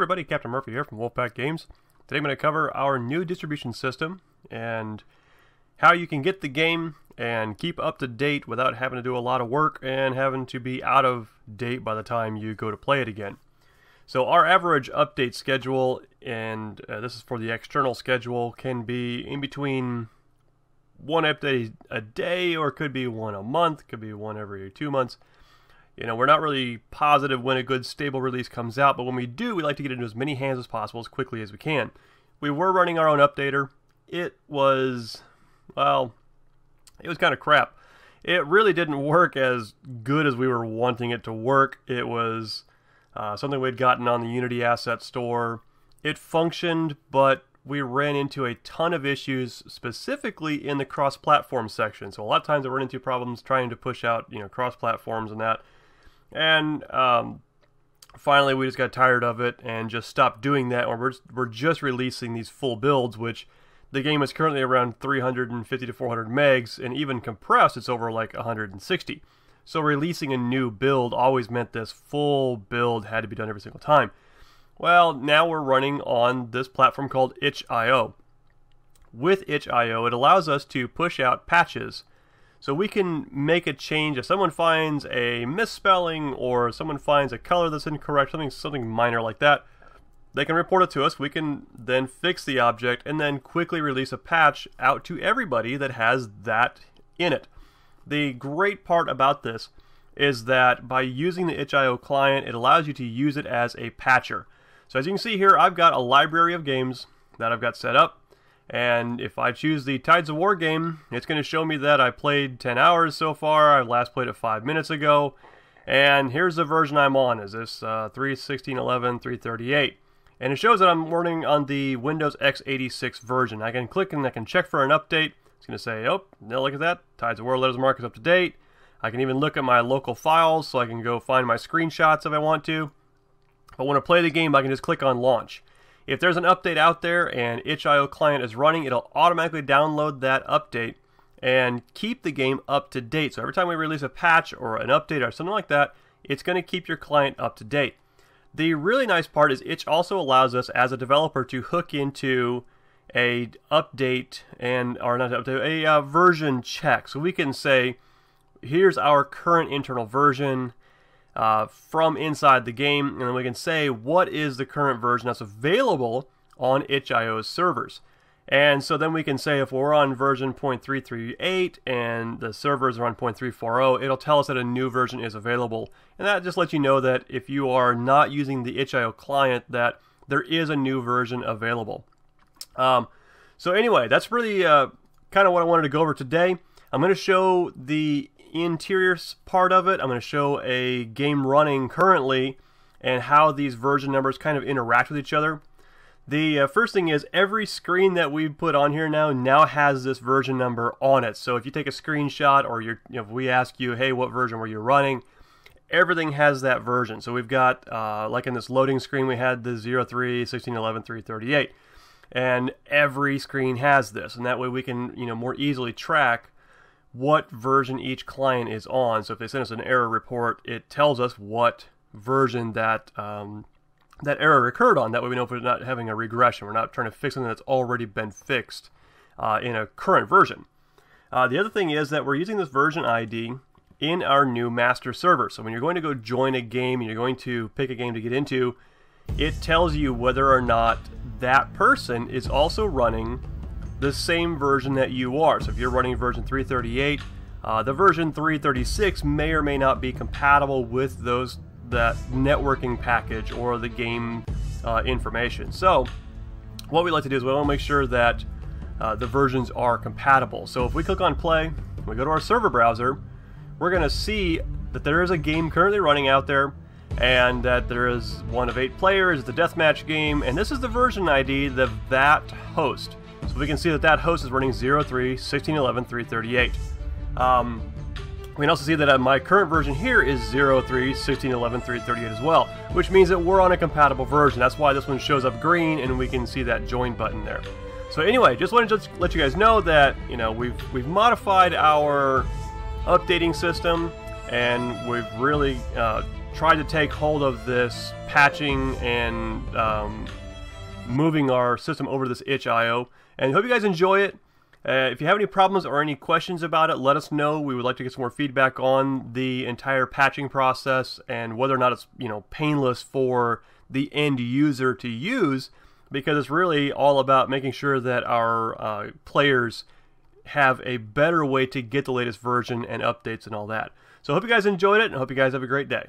everybody, Captain Murphy here from Wolfpack Games. Today I'm going to cover our new distribution system and how you can get the game and keep up to date without having to do a lot of work and having to be out of date by the time you go to play it again. So our average update schedule, and this is for the external schedule, can be in between one update a day, or it could be one a month, could be one every 2 months. You know, we're not really positive when a good stable release comes out, but when we do, we like to get into as many hands as possible as quickly as we can. We were running our own updater. It was, well, it was kind of crap. It really didn't work as good as we were wanting it to work. It was something we'd gotten on the Unity Asset Store. It functioned, but we ran into a ton of issues, specifically in the cross-platform section. So a lot of times I run into problems trying to push out, cross-platforms and that. And finally, we just got tired of it and just stopped doing that. Or we're just releasing these full builds, which the game is currently around 350 to 400 megs, and even compressed, it's over like 160. So releasing a new build always meant this full build had to be done every single time. Well, now we're running on this platform called itch.io. With itch.io, it allows us to push out patches. So we can make a change if someone finds a misspelling or someone finds a color that's incorrect, something minor like that. They can report it to us. We can then fix the object and then quickly release a patch out to everybody that has that in it. The great part about this is that by using the itch.io client, it allows you to use it as a patcher. So as you can see here, I've got a library of games that I've got set up. And if I choose the Tides of War game, it's going to show me that I played 10 hours so far. I last played it 5 minutes ago. And here's the version I'm on. Is this 3.16.11, 3.38. And it shows that I'm running on the Windows x86 version. I can click and I can check for an update. It's going to say, oh, no, look at that. Tides of War Letters Mark is up to date. I can even look at my local files, so I can go find my screenshots if I want to. If I want to play the game, I can just click on Launch. If there's an update out there and itch.io client is running, it'll automatically download that update and keep the game up to date. So every time we release a patch or an update or something like that, it's going to keep your client up to date. The really nice part is itch also allows us as a developer to hook into a update a version check. So we can say, here's our current internal version from inside the game, and then we can say what is the current version that's available on itch.io's servers. And so then we can say if we're on version 0.338 and the servers are on 0.340, it'll tell us that a new version is available. And that just lets you know that if you are not using the itch.io client, that there is a new version available. So anyway, that's really kind of what I wanted to go over today. I'm going to show the interior part of it. I'm going to show a game running currently and how these version numbers kind of interact with each other. The first thing is every screen that we put on here now has this version number on it. So if you take a screenshot or if we ask you, hey, what version were you running, everything has that version. So we've got, like in this loading screen, we had the 03.16.11, 3.38. And every screen has this. And that way we can, more easily track what version each client is on. So if they send us an error report, it tells us what version that that error occurred on. That way we know if we're not having a regression. We're not trying to fix something that's already been fixed in a current version. The other thing is that we're using this version ID in our new master server. So when you're going to go join a game and you're going to pick a game to get into, it tells you whether or not that person is also running the same version that you are. So if you're running version 3.38, the version 3.36 may or may not be compatible with that networking package or the game information. So what we like to do is we want to make sure that the versions are compatible. So if we click on play, we go to our server browser, we're going to see that there is a game currently running out there and that there is one of 8 players, the deathmatch game, and this is the version ID of that host. So we can see that host is running 03.16.11, 3.38. We can also see that my current version here is 03.16.11, 3.38 as well, which means that we're on a compatible version. That's why this one shows up green and we can see that join button there. So anyway, just wanted to let you guys know that we've modified our updating system and we've really tried to take hold of this patching and moving our system over to this itch.io, and hope you guys enjoy it. If you have any problems or any questions about it, let us know. We would like to get some more feedback on the entire patching process and whether or not it's, you know, painless for the end user to use, because it's really all about making sure that our players have a better way to get the latest version and updates and all that. So I hope you guys enjoyed it, and I hope you guys have a great day.